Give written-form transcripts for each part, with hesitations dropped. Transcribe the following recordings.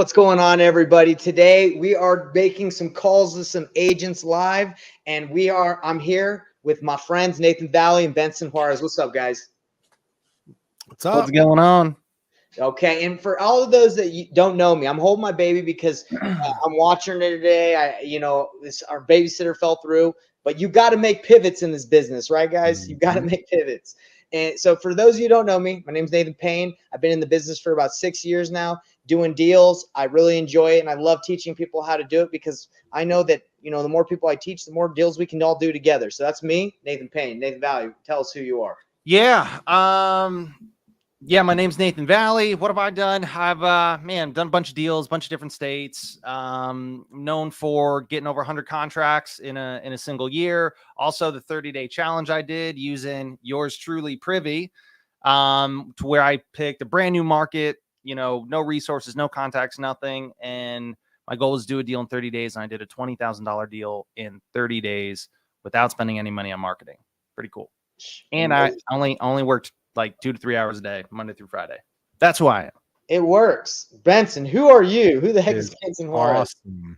What's going on, everybody? Today we are making some calls to some agents live, and I'm here with my friends Nathan Valley and Benson Juarez. What's up, guys? What's up? What's going on? Okay, and for all of those that don't know me, I'm holding my baby because I'm watching her today. Our babysitter fell through, but you got to make pivots in this business, right, guys? You got to make pivots. And so for those of you who don't know me, my name's Nathan Payne. I've been in the business for about 6 years now, doing deals. I really enjoy it, and I love teaching people how to do it because I know that, the more people I teach, the more deals we can all do together. So that's me, Nathan Payne. Nathan Valley, tell us who you are. Yeah, my name's Nathan Valley. What have I done? I've done a bunch of deals, bunch of different states. Known for getting over 100 contracts in a single year. Also, the 30-day challenge I did using yours truly, Privy, to where I picked a brand new market. No resources, no contacts, nothing. And my goal was to do a deal in 30 days, and I did a $20,000 deal in 30 days without spending any money on marketing. Pretty cool. And I only worked like 2 to 3 hours a day, Monday through Friday. That's who I am. It works. Benson, who are you? Who the heck is Benson Juarez? Awesome.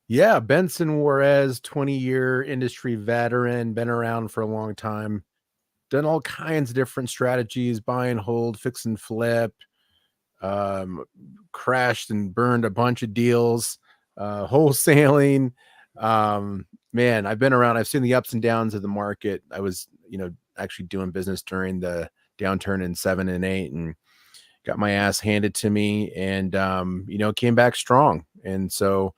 Yeah, Benson Juarez, 20-year industry veteran, been around for a long time, done all kinds of different strategies, buy and hold, fix and flip, crashed and burned a bunch of deals, wholesaling. Man, I've been around. I've seen the ups and downs of the market. I was, actually doing business during the downturn in 7 and 8 and got my ass handed to me and, came back strong. And so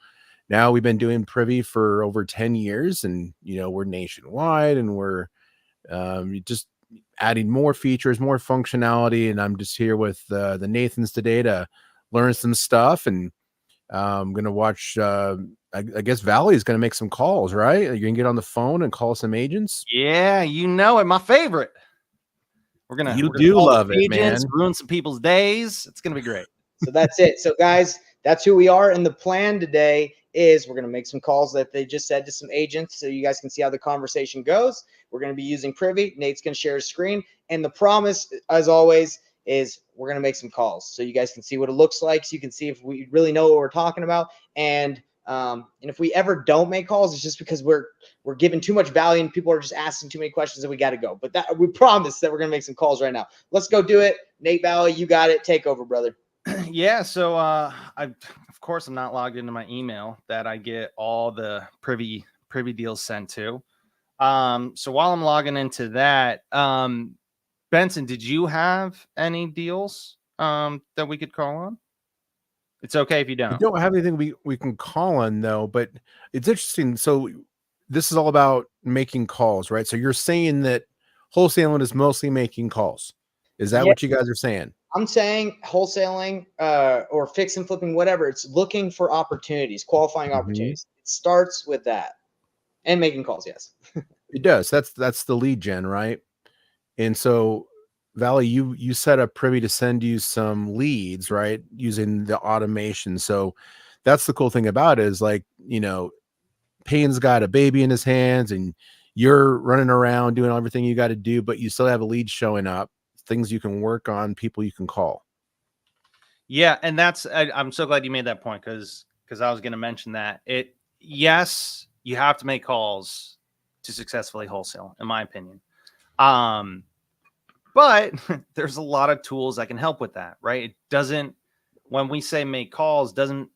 now we've been doing Privy for over 10 years and, we're nationwide and we're just adding more features, more functionality. And I'm just here with the Nathans today to learn some stuff. And I'm going to watch, I guess Valley is going to make some calls, right? You're going to get on the phone and call some agents. Yeah, my favorite. We're gonna love it, man. Ruin some people's days. It's gonna be great. So that's it. So guys, that's who we are. And the plan today is we're going to make some calls that they just said to some agents so you guys can see how the conversation goes. We're going to be using Privy. Nate's going to share his screen. And the promise, as always, is we're going to make some calls so you guys can see what it looks like. So you can see if we really know what we're talking about. And if we ever don't make calls, it's just because we're giving too much value and people are just asking too many questions and we got to go. But that we promise that we're going to make some calls right now. Let's go do it. Nate Valley, you got it. Take over, brother. Yeah. So of course I'm not logged into my email that I get all the privy deals sent to. So while I'm logging into that, Benson, did you have any deals that we could call on? It's okay if you don't. We don't have anything we can call on though, but it's interesting. So this is all about making calls, right? So you're saying that wholesaling is mostly making calls. Is that what you guys are saying? I'm saying wholesaling or fix and flipping, whatever. It's looking for opportunities, qualifying opportunities. It starts with that and making calls. Yes, it does. That's the lead gen, right? And so Valley, you set up Privy to send you some leads, right? Using the automation. So that's the cool thing about it is like, Payne's got a baby in his hands and you're running around doing everything you got to do, but you still have a lead showing up, things you can work on, people you can call. Yeah. And I'm so glad you made that point because I was going to mention that yes, you have to make calls to successfully wholesale, in my opinion. But there's a lot of tools that can help with that, right? It doesn't, when we say make calls, doesn't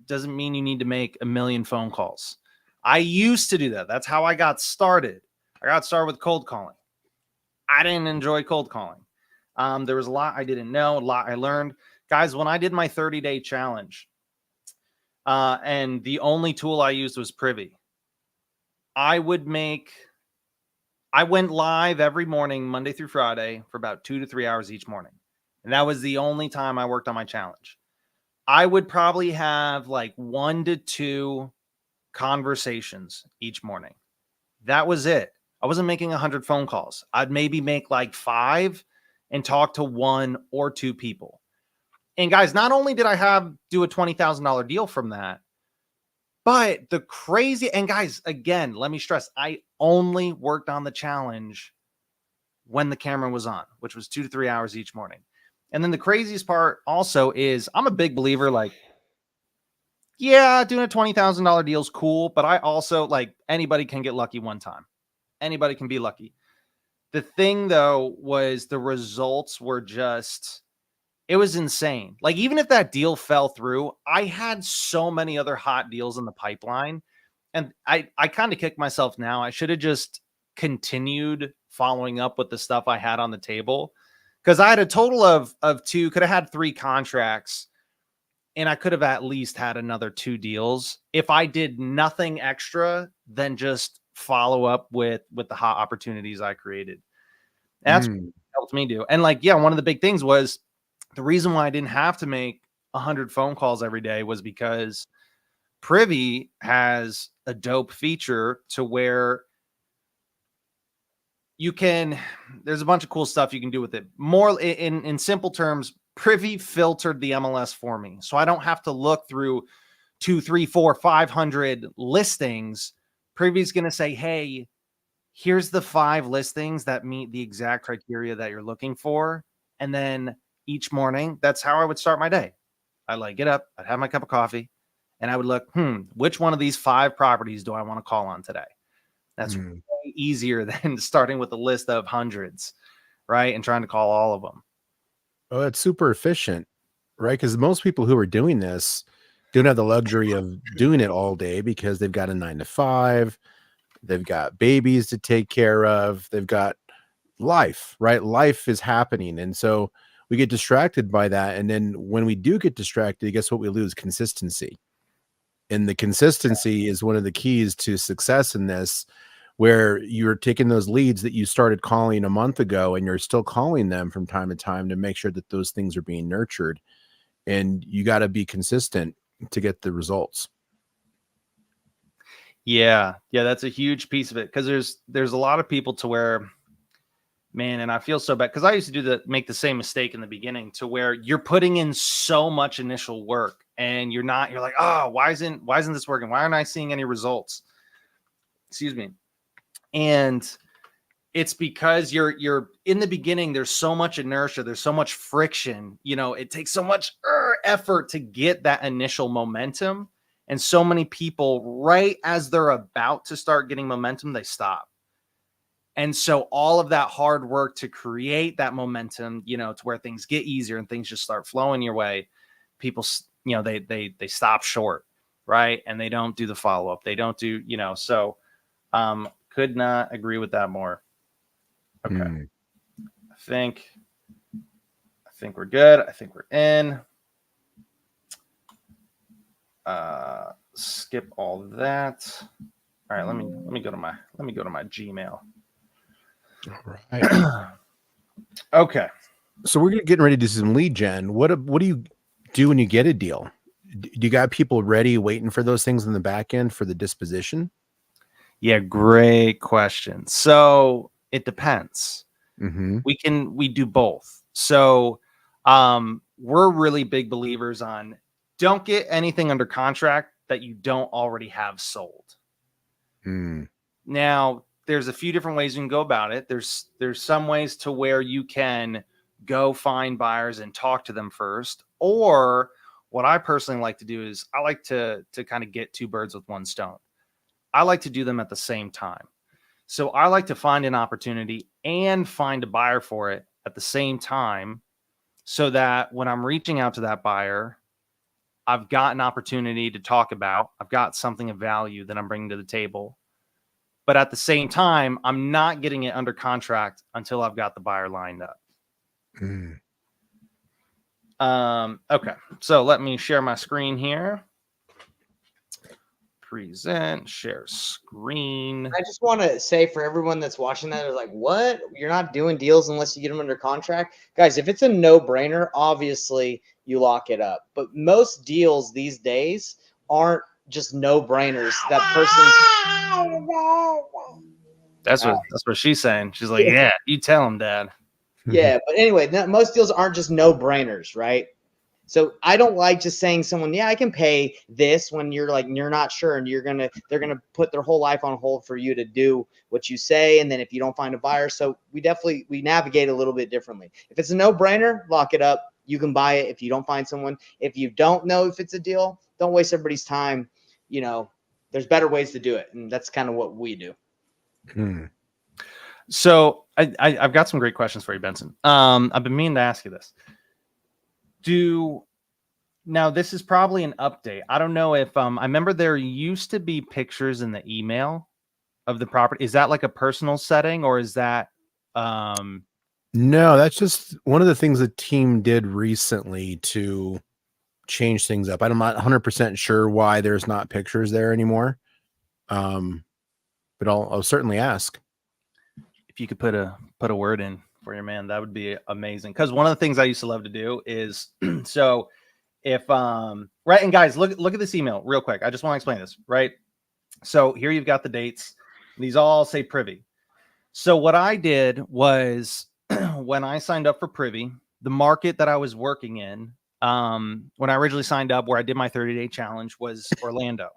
mean you need to make a million phone calls. I used to do that. That's how I got started. I got started with cold calling. I didn't enjoy cold calling. There was a lot I didn't know, a lot I learned. Guys, when I did my 30-day challenge, and the only tool I used was Privy, I went live every morning, Monday through Friday, for about 2 to 3 hours each morning. And that was the only time I worked on my challenge. I would probably have like 1 to 2 conversations each morning. That was it. I wasn't making 100 phone calls. I'd maybe make like 5 and talk to 1 or 2 people. And guys, not only did I do a $20,000 deal from that, but the crazy, and guys, again, let me stress, I only worked on the challenge when the camera was on, which was 2 to 3 hours each morning. And then the craziest part also is I'm a big believer, like, yeah, doing a $20,000 deal is cool, but I also, like, anybody can get lucky one time. Anybody can be lucky. The thing though was the results were just, it was insane. Like, even if that deal fell through, I had so many other hot deals in the pipeline. And I kind of kick myself now. I should have just continued following up with the stuff I had on the table, because I had a total of two, could have had 3 contracts, and I could have at least had another 2 deals if I did nothing extra than just follow up with the hot opportunities I created. And that's what helped me do. And like, yeah, one of the big things was the reason why I didn't have to make 100 phone calls every day was because Privy has a dope feature to where you can, there's a bunch of cool stuff you can do with it. More in simple terms, Privy filtered the MLS for me. So I don't have to look through 2, 3, 4, 500 listings. Privy's going to say, hey, here's the 5 listings that meet the exact criteria that you're looking for. And then each morning, that's how I would start my day. I'd like get up, I'd have my cup of coffee, and I would look, which one of these 5 properties do I want to call on today? That's way easier than starting with a list of hundreds, right? And trying to call all of them. Oh, it's super efficient, right? Because most people who are doing this don't have the luxury of doing it all day because they've got a 9 to 5, they've got babies to take care of, they've got life, right? Life is happening. And so we get distracted by that. And then when we do get distracted, guess what we lose? Consistency. And the consistency is one of the keys to success in this, where you're taking those leads that you started calling a month ago and you're still calling them from time to time to make sure that those things are being nurtured. And you got to be consistent to get the results. Yeah, that's a huge piece of it, because there's a lot of people to where, man, and I feel so bad because I used to make the same mistake in the beginning, to where you're putting in so much initial work and you're like, oh, why isn't this working? Why aren't I seeing any results? Excuse me. And it's because you're in the beginning, there's so much inertia, there's so much friction, it takes so much effort to get that initial momentum. And so many people, right as they're about to start getting momentum, they stop. And so all of that hard work to create that momentum, to where things get easier and things just start flowing your way, people, they stop short, right? And they don't do the follow-up. They don't do, so could not agree with that more. Okay. I think we're good. I think we're in. Skip all that. All right, let me go to my Gmail. All right. Okay. So we're getting ready to do some lead gen. What do you do when you get a deal? Do you got people ready waiting for those things in the back end for the disposition? Yeah, great question. So it depends. Mm-hmm. We do both. So we're really big believers on, don't get anything under contract that you don't already have sold. Now, there's a few different ways you can go about it. There's some ways to where you can go find buyers and talk to them first. Or what I personally like to do is I like to kind of get 2 birds with 1 stone. I like to do them at the same time. So I like to find an opportunity and find a buyer for it at the same time, so that when I'm reaching out to that buyer, I've got an opportunity to talk about, I've got something of value that I'm bringing to the table. But at the same time, I'm not getting it under contract until I've got the buyer lined up. Okay, so let me share my screen here. Present, share screen. I just want to say, for everyone that's watching that, they're like, what? You're not doing deals unless you get them under contract? Guys, if it's a no-brainer, obviously you lock it up. But most deals these days aren't just no-brainers. That person... That's what she's saying. She's like, yeah, you tell him, Dad. Yeah, but anyway, most deals aren't just no-brainers, right? So I don't like just saying someone, yeah, I can pay this when you're like, you're not sure, and they're gonna put their whole life on hold for you to do what you say. And then if you don't find a buyer, so we navigate a little bit differently. If it's a no-brainer, lock it up. You can buy it if you don't find someone. If you don't know if it's a deal, don't waste everybody's time. You know, there's better ways to do it, and that's kind of what we do. So I've got some great questions for you, Benson. I've been meaning to ask you this. Now this is probably an update. I don't know if I remember there used to be pictures in the email of the property. Is that like a personal setting, or is that No, that's just one of the things the team did recently to change things up. I'm not 100% sure why there's not pictures there anymore. But I'll certainly ask. If you could put a word in for your man, that would be amazing. Because one of the things I used to love to do is so if right, and guys, look at this email real quick. I just want to explain this, right? So here you've got the dates. These all say Privy. So what I did was when I signed up for Privy, the market that I was working in, when I originally signed up, where I did my 30-day challenge, was Orlando.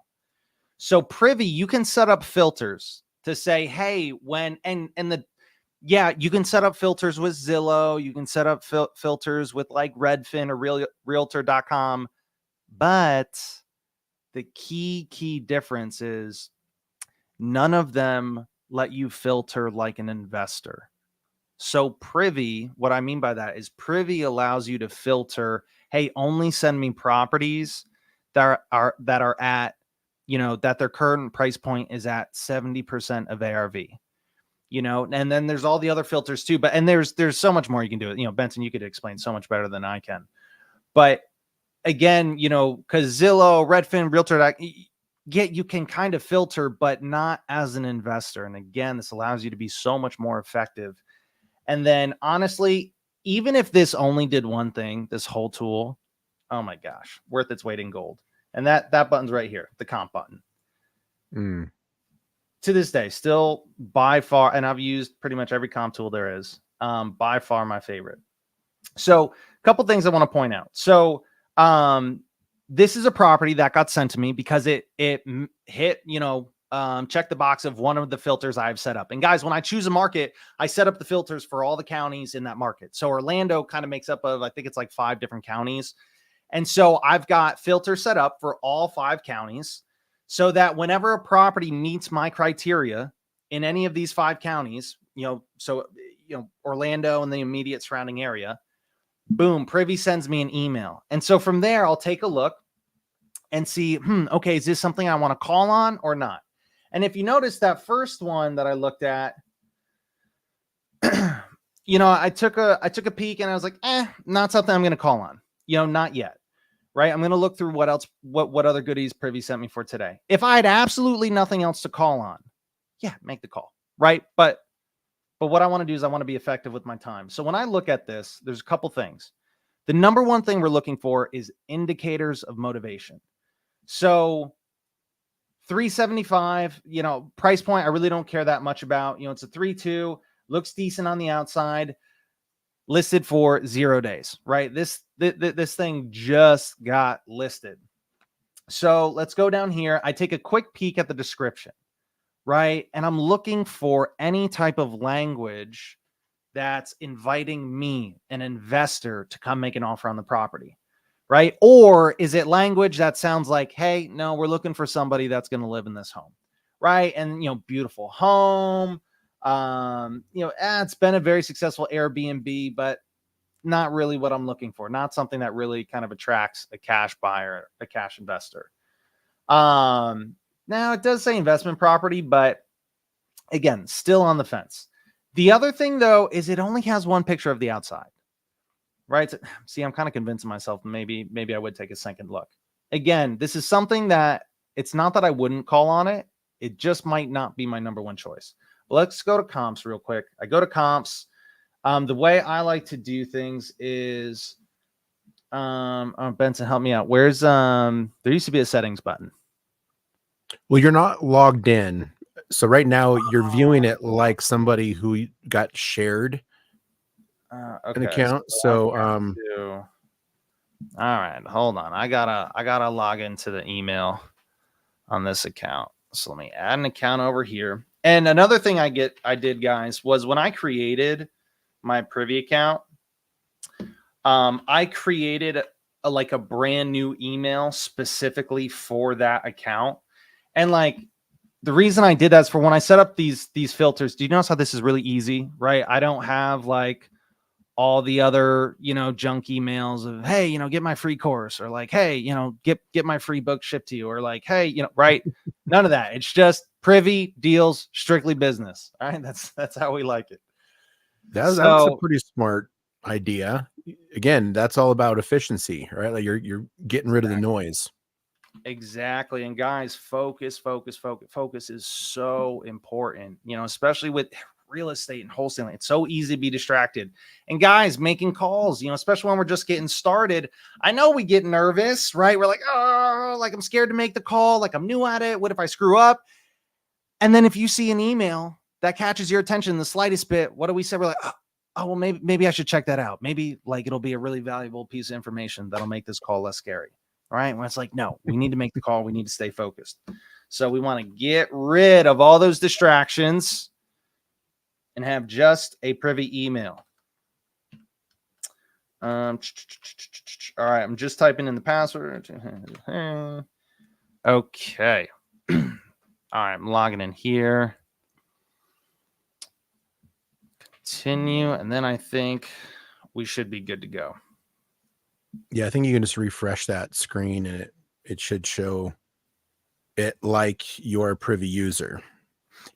So Privy, you can set up filters to say, hey, you can set up filters with Zillow. You can set up filters with like Redfin or Realtor.com. But the key difference is none of them let you filter like an investor. So Privy, what I mean by that is Privy allows you to filter, hey, only send me properties that are at, that their current price point is at 70% of ARV. And then there's all the other filters too, and there's so much more you can do. Benson, you could explain so much better than I can. But again, because Zillow, Redfin, Realtor, you can kind of filter, but not as an investor. And again, this allows you to be so much more effective. And then honestly, even if this only did one thing, this whole tool, oh my gosh, worth its weight in gold. And that button's right here, the comp button. To this day, still by far, and I've used pretty much every comp tool there is, by far my favorite. So a couple things I want to point out. So this is a property that got sent to me because it hit, check the box of one of the filters I've set up. And guys, when I choose a market, I set up the filters for all the counties in that market. So Orlando kind of makes up of, I think it's like 5 different counties. And so I've got filters set up for all 5 counties so that whenever a property meets my criteria in any of these 5 counties, Orlando and the immediate surrounding area, boom, Privy sends me an email. And so from there, I'll take a look and see, okay, is this something I want to call on or not? And if you notice that first one that I looked at, I took a peek and I was like, not something I'm going to call on, not yet. Right. I'm going to look through what else, what other goodies Privy sent me for today. If I had absolutely nothing else to call on, yeah, make the call. Right. But what I want to do is I want to be effective with my time. So when I look at this, there's a couple things. The number one thing we're looking for is indicators of motivation. So 375, price point, I really don't care that much about. It's a 3.2, looks decent on the outside, listed for 0 days, right? This thing just got listed. So let's go down here. I take a quick peek at the description, right? And I'm looking for any type of language that's inviting me, an investor, to come make an offer on the property, right? Or is it language that sounds like, hey, no, we're looking for somebody that's going to live in this home, right? And, beautiful home. It's been a very successful Airbnb, but not really what I'm looking for. Not something that really kind of attracts a cash buyer, a cash investor. Now it does say investment property, but again, still on the fence. The other thing though, is it only has one picture of the outside, right? So, see, I'm kind of convincing myself maybe I would take a second look. Again, this is something that it's not that I wouldn't call on it. It just might not be my number one choice. Let's go to comps real quick. I go to comps. The way I like to do things is, Benson, help me out. Where's, there used to be a settings button. Well, you're not logged in. So right now you're viewing it like somebody who got shared an account. So, All right, hold on. I gotta log into the email on this account. So let me add an account over here. And another thing I did, guys, was when I created my Privy account, I created like a brand new email specifically for that account. And like the reason I did that is for when I set up these filters. Do you notice how this is really easy, right? I don't have like all the other, junk emails of, hey, get my free course, or like, hey, get my free book shipped to you, or like, hey, right. None of that. It's just Privy deals, strictly business. All right. That's how we like it. That's a So pretty smart idea. Again, that's all about efficiency, right? Like you're getting rid of the noise. exactly. And guys, focus is so important, especially with real estate and wholesaling. It's so easy to be distracted. And guys, making calls, especially when we're just getting started. I know we get nervous, right? We're like, oh, like I'm scared to make the call. Like I'm new at it. What if I screw up? And then if you see an email that catches your attention the slightest bit, what do we say? We're like, oh, well, maybe I should check that out. Maybe like it'll be a really valuable piece of information that'll make this call less scary. All right. When it's like, no, we need to make the call. We need to stay focused. So we want to get rid of all those distractions and have just a Privy email. All right. I'm just typing in the password. Okay. All right. I'm logging in here. Continue. And then I think we should be good to go. Yeah, I think you can just refresh that screen and it should show it like your Privy user.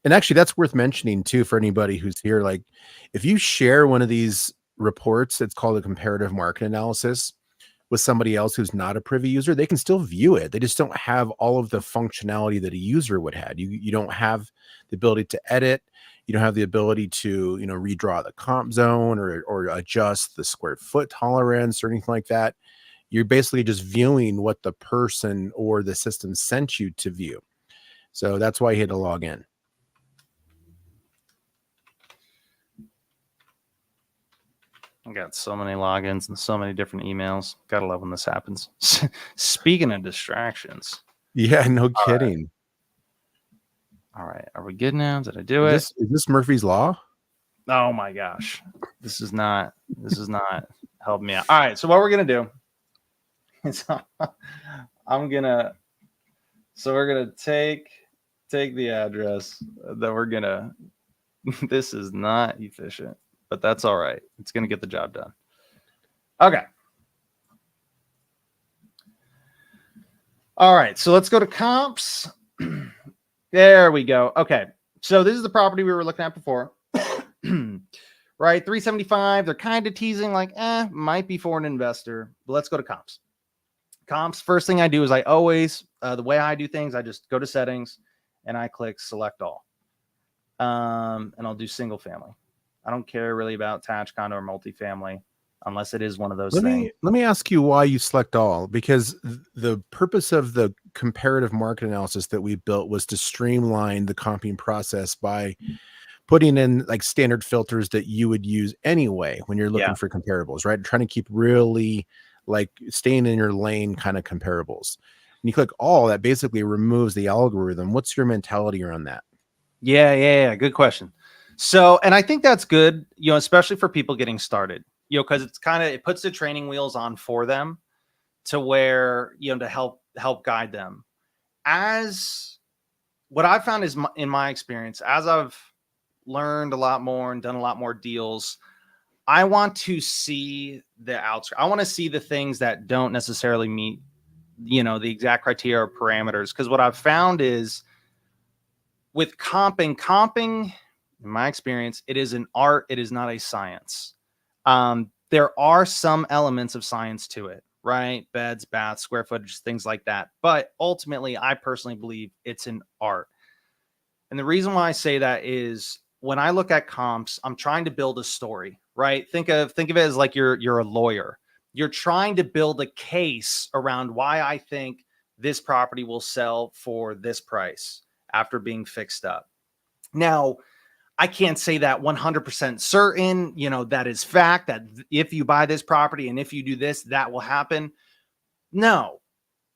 And actually, that's worth mentioning too for anybody who's here. Like, if you share one of these reports, it's called a comparative market analysis, with somebody else who's not a Privy user, they can still view it. They just don't have all of the functionality that a user would have. You don't have the ability to edit. You don't have the ability to, redraw the comp zone or adjust the square foot tolerance or anything like that. You're basically just viewing what the person or the system sent you to view. So that's why you had to log in. I got so many logins and so many different emails. Gotta love when this happens. Speaking of distractions. Yeah, no kidding. All right. Are we good now? Did I do it? Is this Murphy's Law? Oh my gosh. This is not helping me out. All right. So what we're going to do is we're going to take the address that we're going to, this is not efficient, but that's all right. It's going to get the job done. Okay. All right. So let's go to comps. There we go. Okay. So this is the property we were looking at before. Right. 375. They're kind of teasing like, might be for an investor, but let's go to comps. Comps. First thing I do is I always, the way I do things, I just go to settings and I click select all. And I'll do single family. I don't care really about attached condo or multifamily unless it is one of those things. Let me ask you why you select all, because the purpose of the comparative market analysis that we built was to streamline the comping process by putting in like standard filters that you would use anyway when you're looking for comparables, right? Trying to keep really like staying in your lane kind of comparables. And you click all, that basically removes the algorithm. What's your mentality around that? Yeah. Good question. So, and I think that's good, especially for people getting started, because it's it puts the training wheels on for them to where, to help guide them. As what I've found is in my experience, as I've learned a lot more and done a lot more deals, I want to see the outskirts. I want to see the things that don't necessarily meet, the exact criteria or parameters. Because what I've found is with comping, in my experience, it is an art. It is not a science. There are some elements of science to it, right? Beds, baths, square footage, things like that. But ultimately, I personally believe it's an art. And the reason why I say that is when I look at comps, I'm trying to build a story, right? Think of it as like you're a lawyer. You're trying to build a case around why I think this property will sell for this price after being fixed up. Now, I can't say that 100% certain, you know, that is fact, that if you buy this property and if you do this, that will happen. No,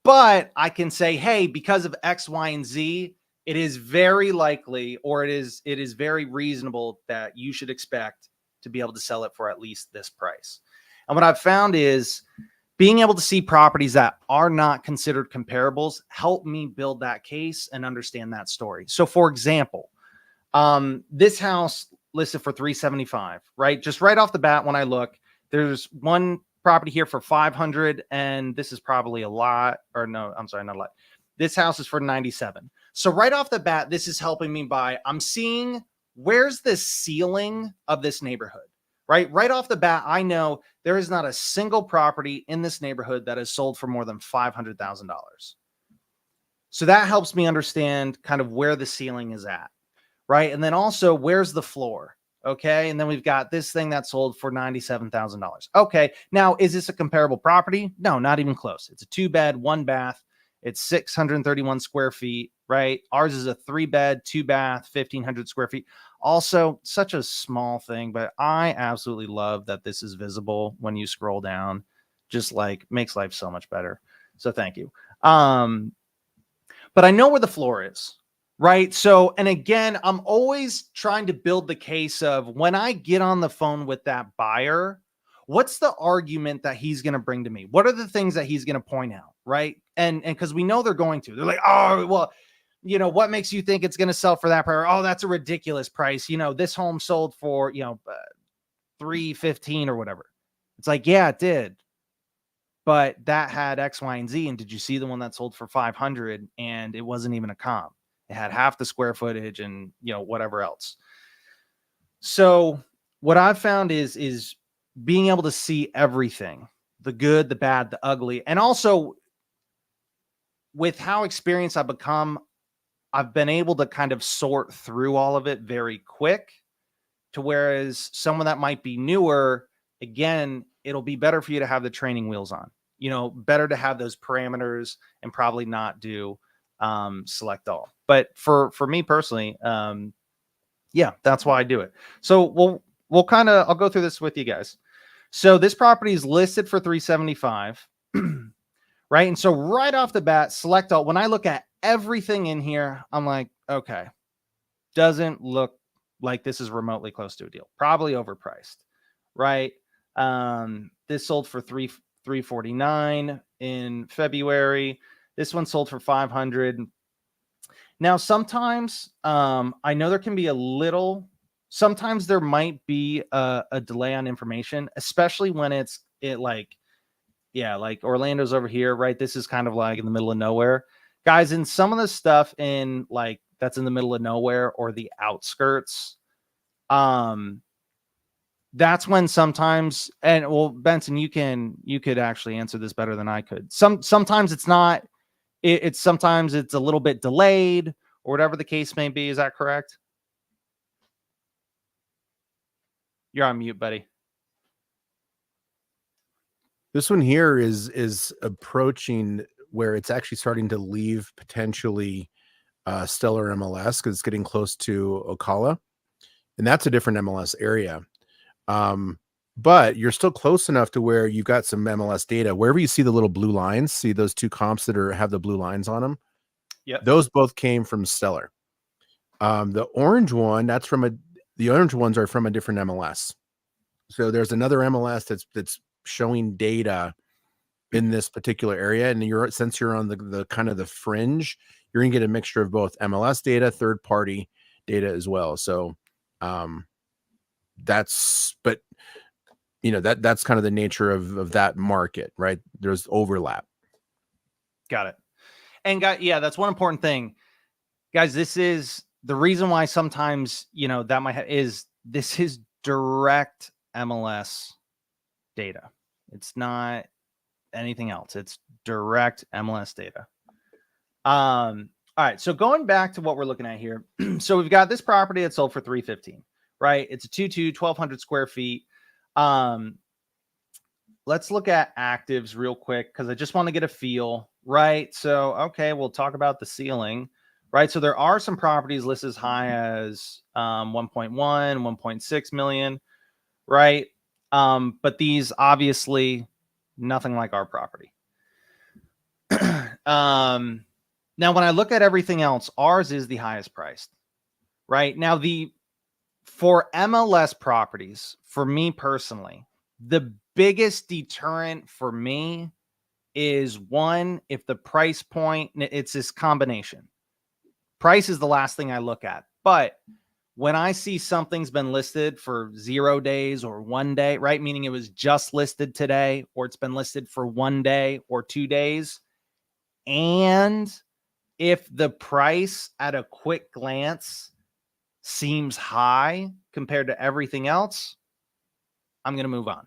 but I can say, hey, because of X, Y, and Z, it is very likely, or it is very reasonable that you should expect to be able to sell it for at least this price. And what I've found is being able to see properties that are not considered comparables help me build that case and understand that story. So for example, this house listed for 375, right? Just right off the bat, when I look, there's one property here for 500, and this is probably a lot, or no, I'm sorry, not a lot. This house is for 97. So right off the bat, this is helping me by, I'm seeing where's the ceiling of this neighborhood, right? Right off the bat, I know there is not a single property in this neighborhood that is sold for more than $500,000. So that helps me understand kind of where the ceiling is at, right? And then also, where's the floor? Okay. And then we've got this thing that sold for $97,000. Okay. Now, is this a comparable property? No, not even close. It's a 2-bed, 1-bath. It's 631 square feet, right? Ours is a 3-bed, 2-bath, 1,500 square feet. Also, such a small thing, but I absolutely love that this is visible when you scroll down. Just like makes life so much better. So thank you. But I know where the floor is. Right. So, and again, I'm always trying to build the case of when I get on the phone with that buyer, what's the argument that he's going to bring to me? What are the things that he's going to point out? Right. And because we know they're going to, they're like, oh, well, you know, what makes you think it's going to sell for that price? Oh, that's a ridiculous price. You know, this home sold for, you know, 315 or whatever. It's like, yeah, it did. But that had X, Y, and Z. And did you see the one that sold for 500 and it wasn't even a comp? It had half the square footage and, you know, whatever else. So what I've found is being able to see everything, the good, the bad, the ugly. And also with how experienced I've become, I've been able to kind of sort through all of it very quick, to whereas someone that might be newer, again, it'll be better for you to have the training wheels on, you know, better to have those parameters and probably not do select all. But for me personally, yeah, that's why I do it. So we'll kind of, I'll go through this with you guys. So this property is listed for 375, right? And so right off the bat, select all. When I look at everything in here, I'm like, okay, doesn't look like this is remotely close to a deal. Probably overpriced, right? This sold for 349 in February. This one sold for 500. Now, sometimes I know there can be sometimes there might be a delay on information, especially when like Orlando's over here, right? This is kind of like in the middle of nowhere. Guys, in some of the stuff in like that's in the middle of nowhere or the outskirts, that's when sometimes, and well, Benson, you could actually answer this better than I could. Sometimes it's not. Sometimes it's a little bit delayed or whatever the case may be. Is that correct? You're on mute, buddy. This one here is approaching where it's actually starting to leave potentially stellar MLS because it's getting close to Ocala, and that's a different MLS area. But you're still close enough to where you've got some MLS data. Wherever you see the little blue lines, see those two comps that have the blue lines on them. Yep. Those both came from Stellar. The orange one, the orange ones are from a different MLS. So there's another MLS that's showing data in this particular area. And since you're on the kind of the fringe, you're gonna get a mixture of both MLS data, third party data as well. So but you know, that's kind of the nature of that market, right? There's overlap. Got it. And yeah, that's one important thing, guys. This is the reason why sometimes, you know, that this is direct MLS data. It's not anything else. It's direct MLS data. All right. So going back to what we're looking at here. So we've got this property that sold for 315, right? It's a 1,200 square feet. Let's look at actives real quick because I just want to get a feel, right? So, okay, we'll talk about the ceiling, right? So there are some properties listed as high as 1.1, 1.6 million, right? But these obviously nothing like our property. Now, when I look at everything else, ours is the highest priced, right? Now, for MLS properties, for me personally, the biggest deterrent for me is one, if the price point, it's this combination. Price is the last thing I look at. But when I see something's been listed for 0 days or 1 day, right? Meaning it was just listed today, or it's been listed for 1 day or 2 days. And if the price at a quick glance seems high compared to everything else, I'm going to move on.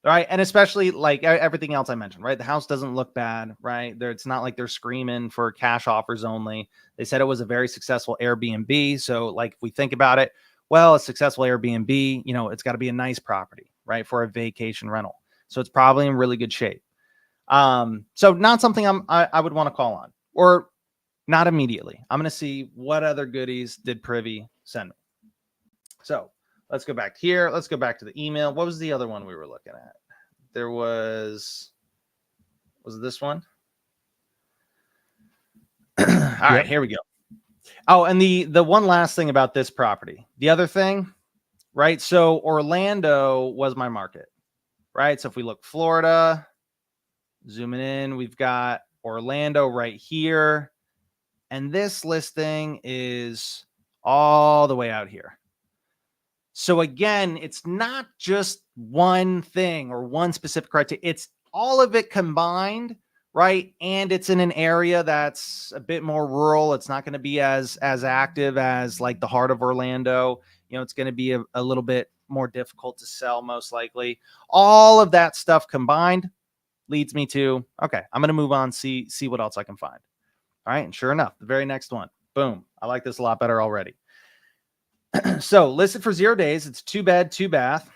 All right. And especially like everything else I mentioned, right? The house doesn't look bad, right? It's not like they're screaming for cash offers only. They said it was a very successful Airbnb. So like, if we think about it, well, a successful Airbnb, it's got to be a nice property, right? For a vacation rental. So it's probably in really good shape. So not something I would want to call on, or not immediately. I'm going to see what other goodies did Privy send me. So let's go back here. Let's go back to the email. What was the other one we were looking at? There was it this one? All right, here we go. Oh, and the one last thing about this property, the other thing, right? So Orlando was my market, right? So if we look Florida, zooming in, we've got Orlando right here. And this listing is all the way out here. So again, it's not just one thing or one specific criteria. It's all of it combined, right? And it's in an area that's a bit more rural. It's not going to be as active as like the heart of Orlando. It's going to be a little bit more difficult to sell, most likely. All of that stuff combined leads me to, okay, I'm going to move on, see what else I can find. All right. And sure enough, the very next one, boom. I like this a lot better already. So listed for 0 days. It's 2 bed, 2 bath.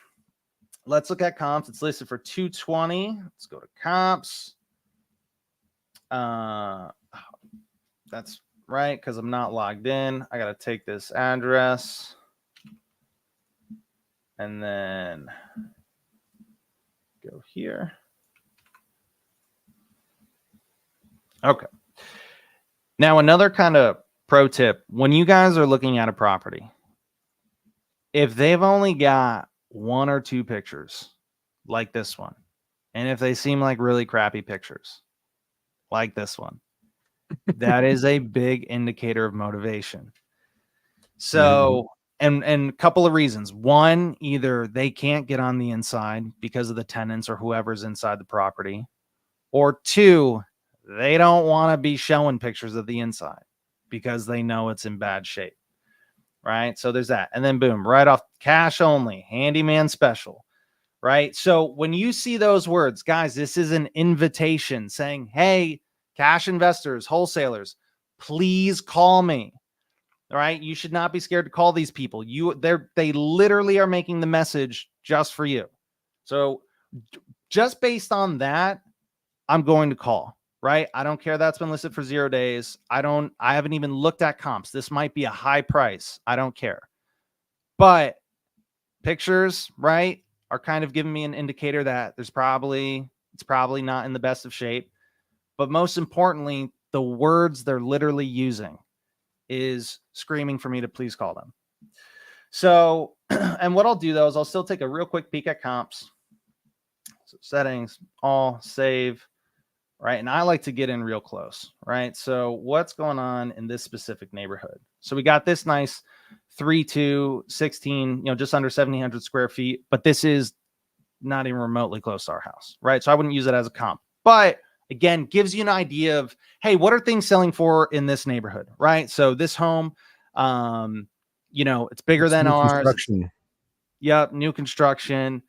Let's look at comps. It's listed for 220. Let's go to comps. That's right, because I'm not logged in. I got to take this address and then go here. Okay. Now, another kind of pro tip, when you guys are looking at a property, if they've only got 1 or 2 pictures like this one, and if they seem like really crappy pictures like this one, that is a big indicator of motivation. So, and a couple of reasons. One, either they can't get on the inside because of the tenants or whoever's inside the property, or 2, they don't want to be showing pictures of the inside because they know it's in bad shape. Right. So there's that. And then boom, right off, cash only, handyman special. Right. So when you see those words, guys, this is an invitation saying, hey, cash investors, wholesalers, please call me. All right. You should not be scared to call these people. They literally are making the message just for you. So just based on that, I'm going to call. Right. I don't care that's been listed for 0 days. I haven't even looked at comps. This might be a high price. I don't care. But pictures, right, are kind of giving me an indicator that it's probably not in the best of shape. But most importantly, the words they're literally using is screaming for me to please call them. So, and what I'll do though is I'll still take a real quick peek at comps. So settings, all, save. Right. And I like to get in real close. Right. So what's going on in this specific neighborhood? So we got this nice 3-2-16, just under 1,700 square feet. But this is not even remotely close to our house. Right. So I wouldn't use it as a comp. But again, gives you an idea of, hey, what are things selling for in this neighborhood? Right. So this home, it's bigger than ours. Yep. New construction,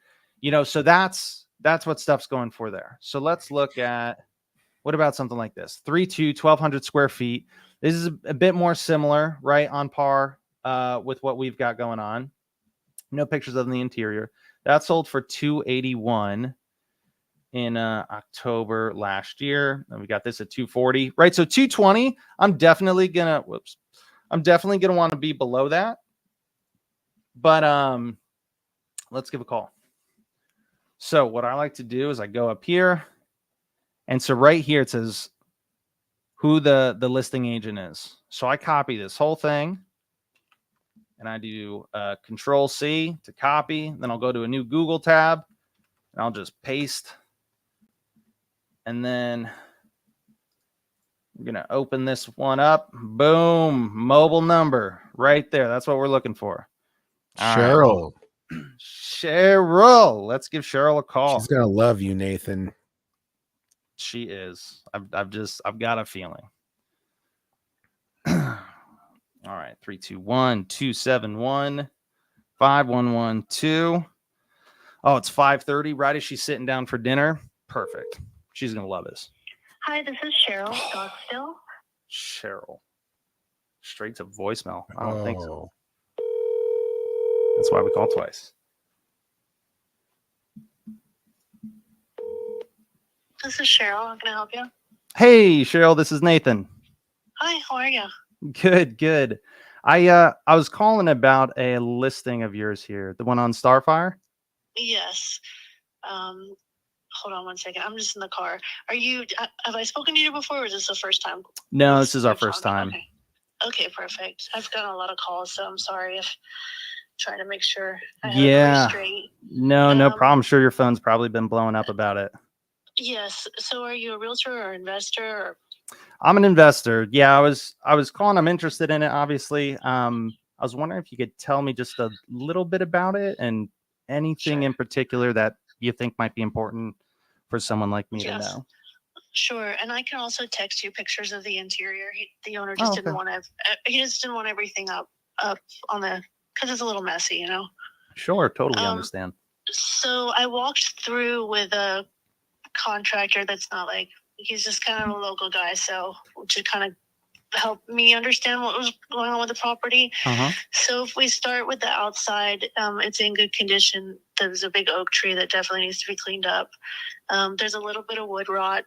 so that's what stuff's going for there. So let's look at, what about something like this? 1,200 square feet. This is a bit more similar, right? On par with what we've got going on. No pictures of the interior. That sold for $281. in October last year. And we got this at 240, right? So 220, I'm definitely gonna want to be below that. But let's give a call. So what I like to do is I go up here, and so right here it says who the listing agent is. So I copy this whole thing, and I do Control C to copy. Then I'll go to a new Google tab, and I'll just paste. And then I'm going to open this one up. Boom. Mobile number right there. That's what we're looking for. All Cheryl. right. Cheryl. Let's give Cheryl a call. She's going to love you, Nathan. She is. I've got a feeling. All right. 321-271-5112. Oh, it's 5:30. Right as she's sitting down for dinner. Perfect. She's going to love us. Hi, this is Cheryl Stockstill. Cheryl. Straight to voicemail. I don't think so. Oh. That's why we call twice. This is Cheryl. How can I help you? Hey, Cheryl, this is Nathan. Hi, how are you? Good. I was calling about a listing of yours here, the one on Starfire. Yes. Hold on one second. I'm just in the car. Are you? Have I spoken to you before, or is this the first time? No, this is our first time. Okay, perfect. I've gotten a lot of calls, so I'm sorry if trying to make sure I have Yeah. it straight. No problem. I'm sure your phone's probably been blowing up about it. Yes. So, are you a realtor or investor? Or? I'm an investor. Yeah, I was calling. I'm interested in it, obviously. I was wondering if you could tell me just a little bit about it and anything in particular that you think might be important for someone like me to know. Sure. And I can also text you pictures of the interior. The owner just didn't want to. He just didn't want everything up on the, because it's a little messy, you know. Sure, totally understand. So I walked through with a contractor that's not like, he's just kind of a local guy, so to kind of help me understand what was going on with the property. So if we start with the outside, it's in good condition. There's a big oak tree that definitely needs to be cleaned up. There's a little bit of wood rot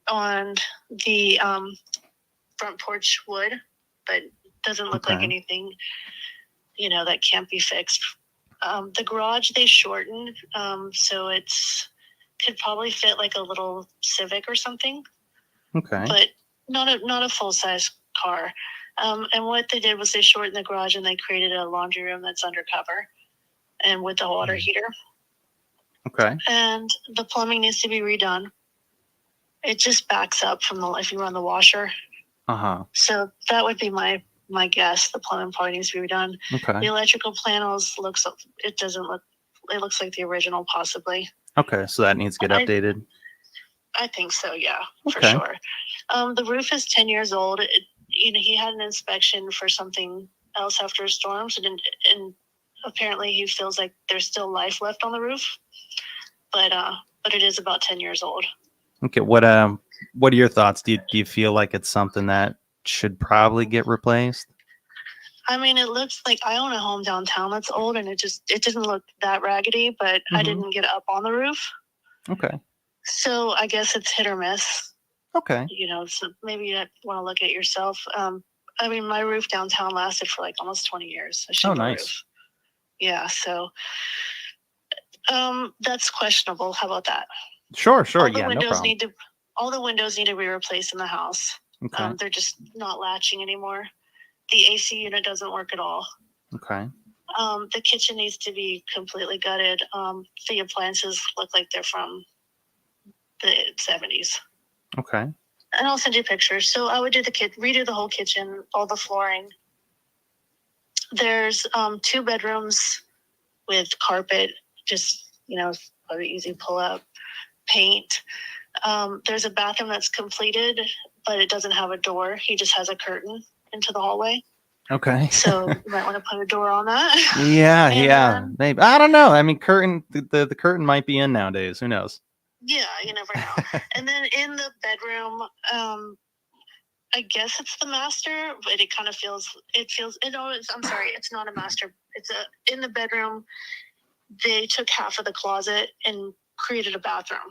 on the front porch wood, but doesn't look like anything, you know, that can't be fixed. The garage they shortened, so it's could probably fit like a little Civic or something. Okay. But not a full size car. And what they did was they shortened the garage and they created a laundry room that's undercover and with the water heater. Okay. And the plumbing needs to be redone. It just backs up from if you run the washer. So that would be my guess. The plumbing probably needs to be redone. Okay. The electrical panels it looks like the original possibly. Okay, so that needs to get updated. I think so, yeah, for sure. The roof is 10 years old. He had an inspection for something else after a storm, and apparently he feels like there's still life left on the roof, but it is about 10 years old. Okay, what are your thoughts? Do you feel like it's something that should probably get replaced? I mean, it looks like I own a home downtown that's old, and it didn't look that raggedy, but I didn't get up on the roof. Okay. So I guess it's hit or miss. Okay. You know, so maybe you want to look at it yourself. I mean, my roof downtown lasted for like almost 20 years. Oh, nice. Roof. Yeah, so that's questionable. How about that? Sure. Yeah, no problem. All the windows need to be replaced in the house. Okay. They're just not latching anymore. The AC unit doesn't work at all. Okay. The kitchen needs to be completely gutted. The appliances look like they're from the 70s. Okay. And I'll send you pictures. So I would do redo the whole kitchen, all the flooring. There's 2 bedrooms with carpet, just, probably easy pull up, paint. There's a bathroom that's completed, but it doesn't have a door. He just has a curtain into the hallway. Okay. So you might want to put a door on that. Yeah. Maybe. I don't know. I mean, the curtain might be in nowadays. Who knows? Yeah, you never know. And then in the bedroom, I guess it's the master, but I'm sorry, it's not a master. In the bedroom, they took half of the closet and created a bathroom.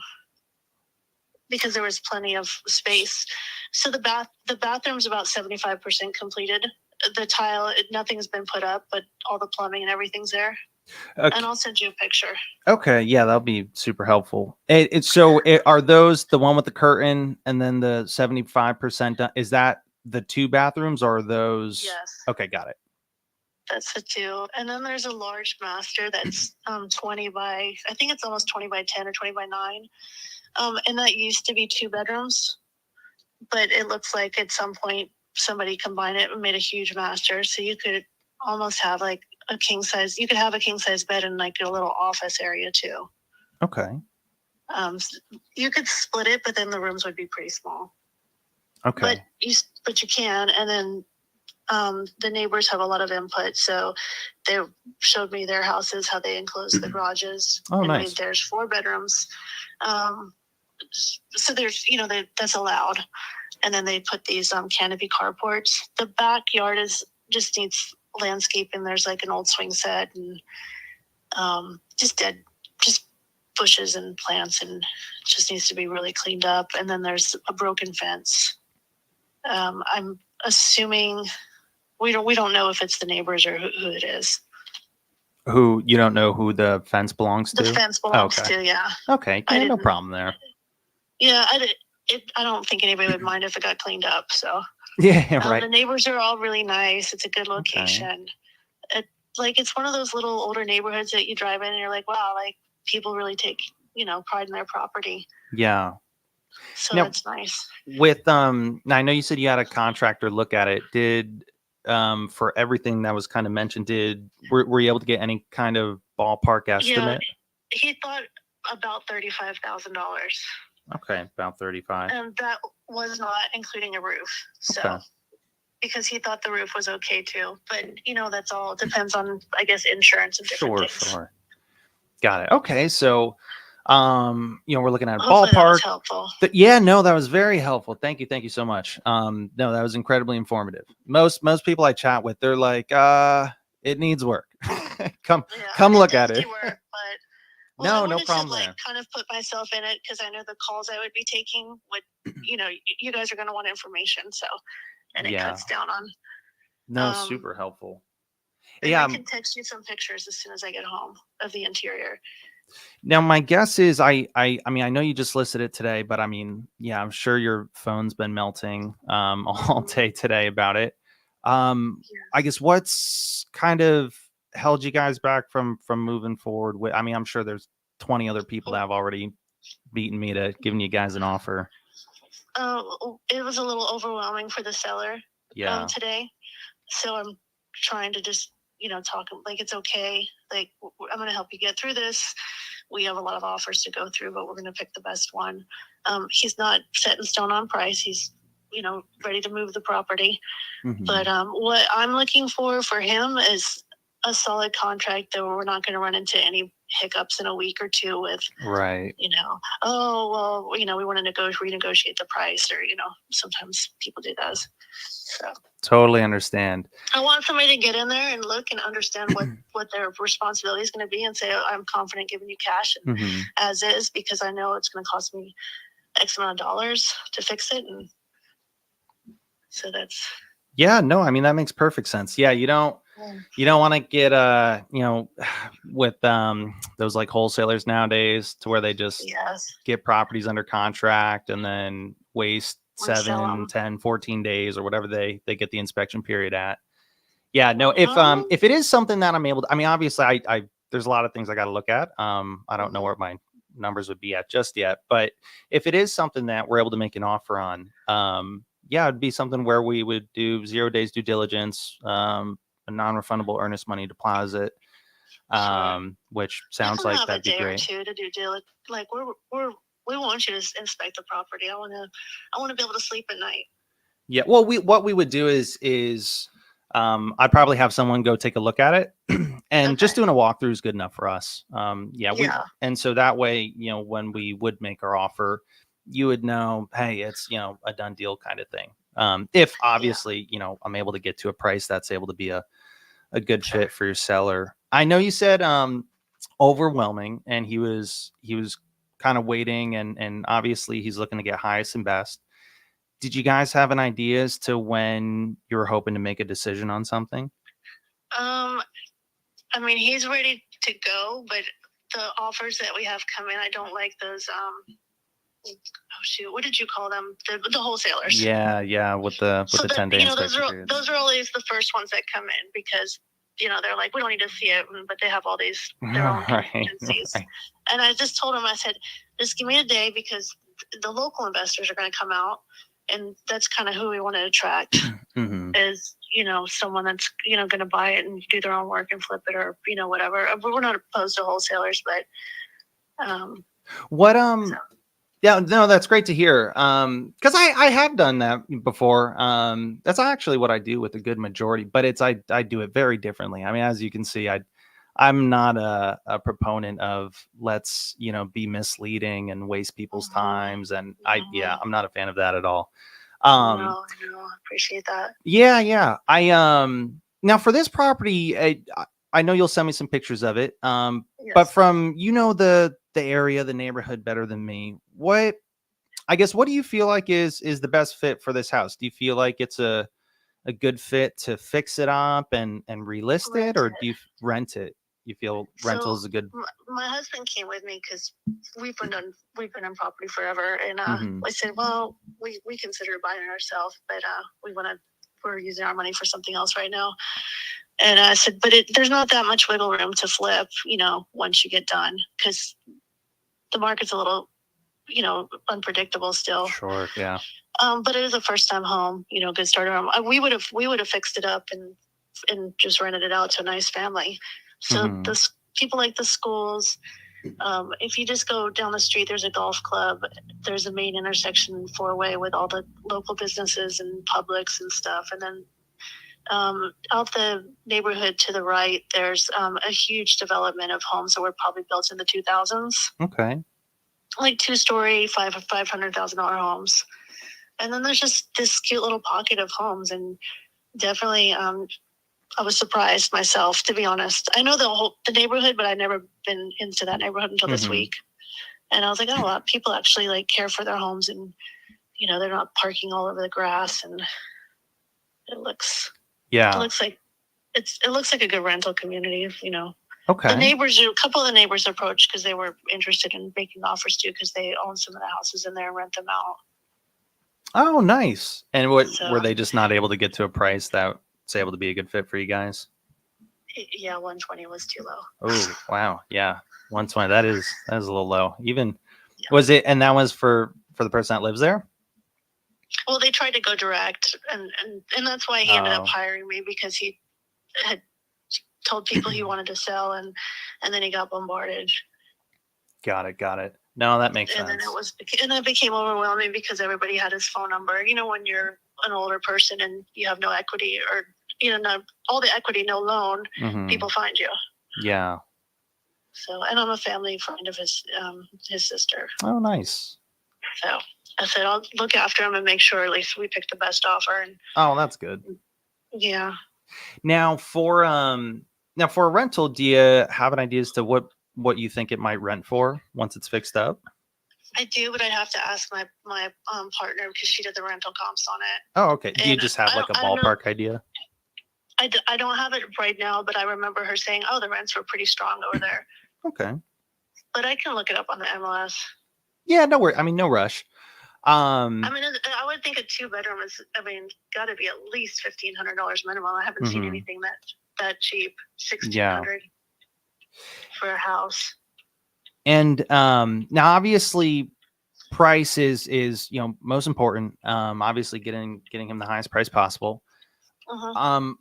because there was plenty of space. So the bathroom's about 75% completed. The tile, nothing's been put up, but all the plumbing and everything's there. Okay. And I'll send you a picture. Okay, yeah, that'll be super helpful. Are those the one with the curtain and then the 75%? Is that the 2 bathrooms, or are those? Yes. Okay, got it. That's the 2. And then there's a large master that's 20 by, I think it's almost 20 by 10 or 20 by 9. And that used to be 2 bedrooms, but it looks like at some point somebody combined it and made a huge master. So you could almost have like a king size. You could have a king size bed and like a little office area too. Okay. You could split it, but then the rooms would be pretty small. Okay. But you can. And then the neighbors have a lot of input. So they showed me their houses, how they enclose the garages. Oh, and nice. There's 4 bedrooms. So there's, that's allowed. And then they put these canopy carports. The backyard just needs landscaping. There's like an old swing set and just bushes and plants, and just needs to be really cleaned up. And then there's a broken fence. I'm assuming we don't know if it's the neighbors or who it is. Who, you don't know who the fence belongs to? The fence belongs to, yeah. Okay, yeah, no problem there. Yeah, I don't think anybody would mind if it got cleaned up. So yeah, right. The neighbors are all really nice. It's a good location. Okay. It's one of those little older neighborhoods that you drive in and you're like, wow, like people really take pride in their property. Yeah. So now, that's nice. With now I know you said you had a contractor look at it. Did for everything that was kind of mentioned, were you able to get any kind of ballpark estimate? Yeah, he thought about $35,000. Okay, about 35. And that was not including a roof. So okay. Because he thought the roof was okay too. But that's all depends on, I guess, insurance and different things. Sure. Got it. Okay, so we're looking at a Hopefully ballpark. That was helpful. No, that was very helpful. Thank you so much. No, that was incredibly informative. Most people I chat with, they're like, it needs work. come look at it. Work, but no problem to, there. Kind of put myself in it because I know the calls I would be taking would, you guys are going to want information. So, and it cuts down on. No, super helpful. Yeah, I can text you some pictures as soon as I get home of the interior. Now, my guess is I mean, I know you just listed it today, but I mean, yeah, I'm sure your phone's been melting all day today about it. I guess what's kind of held you guys back from moving forward with? I mean, I'm sure there's 20 other people that have already beaten me to giving you guys an offer. It was a little overwhelming for the seller today. So I'm trying to just, talk like it's okay. Like, I'm going to help you get through this. We have a lot of offers to go through, but we're going to pick the best one. He's not set in stone on price. He's, ready to move the property. Mm-hmm. But what I'm looking for him is a solid contract that we're not going to run into any hiccups in a week or two with, right. We want to renegotiate the price, or, sometimes people do those. So totally understand. I want somebody to get in there and look and understand what their responsibility is going to be and say, I'm confident giving you cash and as is, because I know it's going to cost me X amount of dollars to fix it. And so that's. Yeah, no, I mean, that makes perfect sense. Yeah. You don't want to get, with those like wholesalers nowadays to where they just get properties under contract and then waste 7, 10, 14 days or whatever they get the inspection period at. Yeah, no, if it is something that I'm able to, I mean, obviously I there's a lot of things I got to look at. I don't know where my numbers would be at just yet, but if it is something that we're able to make an offer on, it'd be something where we would do 0 days due diligence, a non-refundable earnest money deposit, which sounds like that'd be great. To do diligence, like we want you to inspect the property. I want to be able to sleep at night. Yeah. Well, what we would do is I'd probably have someone go take a look at it, and just doing a walkthrough is good enough for us. And so that way, when we would make our offer, you would know, hey, it's, a done deal kind of thing. If obviously, I'm able to get to a price that's able to be a good fit for your seller. I know you said overwhelming, and he was kind of waiting, and obviously he's looking to get highest and best. Did you guys have an idea as to when you were hoping to make a decision on something? I mean, he's ready to go, but the offers that we have come in, I don't like those. Oh shoot, what did you call them? The wholesalers. Yeah, with the 10-day inspection periods. Those are always the first ones that come in because they're like, we don't need to see it, but they have all these their own contingencies. Right. And I just told him, I said, just give me a day because the local investors are going to come out, and that's kind of who we want to attract. Is someone that's going to buy it and do their own work and flip it, or whatever. We're not opposed to wholesalers, but yeah, no, that's great to hear. Because I have done that before. That's actually what I do with a good majority, but I do it very differently. I mean, as you can see, I'm not a proponent of let's be misleading and waste people's times, and I'm not a fan of that at all. No, I appreciate that. Yeah. Now for this property, I know you'll send me some pictures of it. Yes. But from the area, the neighborhood better than me, what do you feel like is the best fit for this house? Do you feel like it's a good fit to fix it up and relist it, or do you rent it? You feel rental is a good. My husband came with me because we've been in property forever, and I said, well, we consider buying it ourselves, but we're using our money for something else right now. And I said, but there's not that much wiggle room to flip, once you get done, because the market's a little, unpredictable still. Sure, yeah. But it is a first-time home, good starter home. We would have fixed it up and just rented it out to a nice family. So the people like the schools. If you just go down the street, there's a golf club. There's a main intersection 4-way with all the local businesses and Publix and stuff, and then. Out the neighborhood to the right, there's a huge development of homes that were probably built in the 2000s. Okay. Like 2-story, $500,000 homes. And then there's just this cute little pocket of homes. And definitely, I was surprised myself, to be honest. I know the neighborhood, but I'd never been into that neighborhood until this week. And I was like, oh, a lot of people actually care for their homes, and, they're not parking all over the grass, and it looks... Yeah, it looks like a good rental community. Okay. A couple of the neighbors approached because they were interested in making offers too, because they own some of the houses in there and rent them out. Oh, nice. And were they just not able to get to a price that's able to be a good fit for you guys? Yeah, 120 was too low. Oh, wow. Yeah, 120. That is a little low. Even was it? And that was for the person that lives there. Well, they tried to go direct, and that's why he ended up hiring me, because he had told people he wanted to sell, and then he got bombarded. Got it. No, that makes sense. And then it became overwhelming because everybody had his phone number. When you're an older person and you have no equity, or not all the equity, no loan, people find you. Yeah. So, and I'm a family friend of his sister. Oh, nice. So I said, I'll look after him and make sure at least we pick the best offer. And that's good. Yeah. Now for a rental, do you have an idea as to what you think it might rent for once it's fixed up? I do, but I'd have to ask my partner, because she did the rental comps on it. Oh, okay. Do you just have like a ballpark idea? I don't have it right now, but I remember her saying, the rents were pretty strong over there. Okay. But I can look it up on the MLS. Yeah, no worry. I mean, no rush. I would think a 2-bedroom is, got to be at least $1,500 minimum. I haven't seen anything that cheap. $1,600 for a house. And now, obviously, price is most important. Obviously, getting him the highest price possible.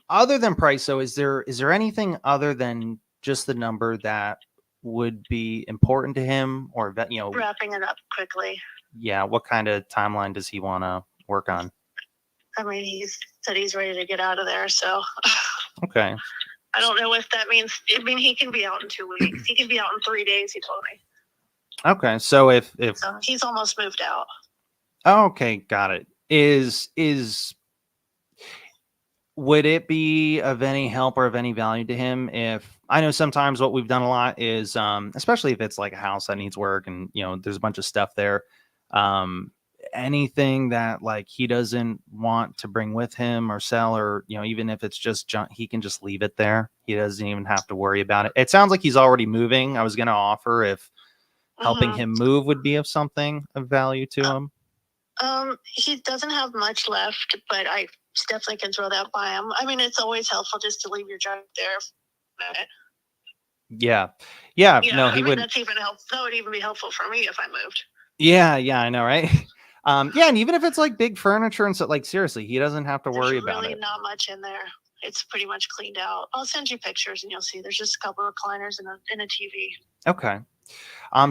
Other than price, though, is there anything other than just the number that would be important to him, or wrapping it up quickly? Yeah, what kind of timeline does he want to work on? He said he's ready to get out of there, so. Okay. I don't know if that means. He can be out in 2 weeks. He can be out in 3 days. He told me. Okay, so if so he's almost moved out. Okay, got it. would it be of any help or of any value to him if I know sometimes what we've done a lot is, especially if it's like a house that needs work and, you know, there's a bunch of stuff there, anything that like he doesn't want to bring with him or sell, or, you know, even if it's just junk, he can just leave it there. He doesn't even have to worry about it. It sounds like he's already moving. I was going to offer if helping him move would be of something of value to him. He doesn't have much left, but I definitely can throw that by him. I mean, it's always helpful just to leave your junk there. Yeah. No, he would. That's even help. That would even be helpful for me if I moved. Yeah, I know, right? Yeah, and even if it's like big furniture and stuff, like seriously, he doesn't have to worry about it. There's really not much in there. It's pretty much cleaned out. I'll send you pictures and you'll see. There's just a couple of recliners and a TV. Okay.